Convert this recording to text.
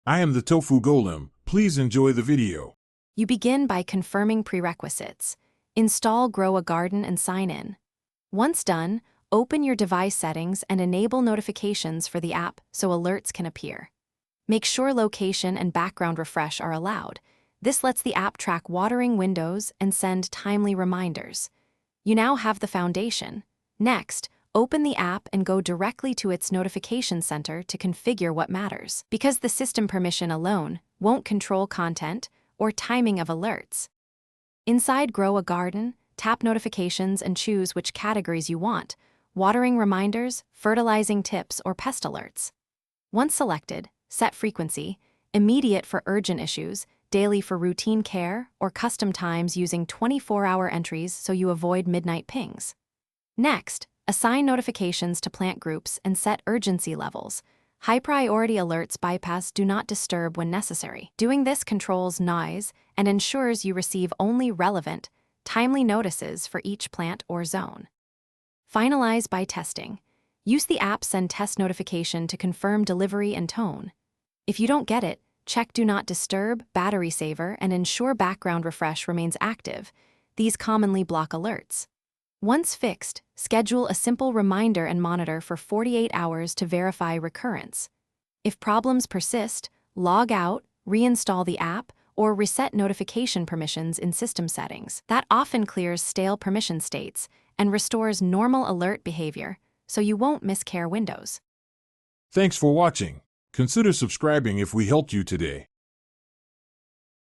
I am the Tofu Golem. Please enjoy the video. You begin by confirming prerequisites. Install Grow a Garden and sign in. Once done, open your device settings and enable notifications for the app so alerts can appear. Make sure location and background refresh are allowed. This lets the app track watering windows and send timely reminders. You now have the foundation. Next, open the app and go directly to its notification center to configure what matters, because the system permission alone won't control content or timing of alerts. Inside Grow a Garden, tap Notifications and choose which categories you want: watering reminders, fertilizing tips, or pest alerts. Once selected, set frequency: immediate for urgent issues, daily for routine care, or custom times using 24-hour entries so you avoid midnight pings. Next, assign notifications to plant groups and set urgency levels. High-priority alerts bypass Do Not Disturb when necessary. Doing this controls noise and ensures you receive only relevant, timely notices for each plant or zone. Finalize by testing. Use the app Send Test Notification to confirm delivery and tone. If you don't get it, check Do Not Disturb, Battery Saver, and ensure background refresh remains active. These commonly block alerts. Once fixed, schedule a simple reminder and monitor for 48 hours to verify recurrence. If problems persist, log out, reinstall the app, or reset notification permissions in system settings. That often clears stale permission states and restores normal alert behavior, so you won't miss care windows. Thanks for watching. Consider subscribing if we helped you today.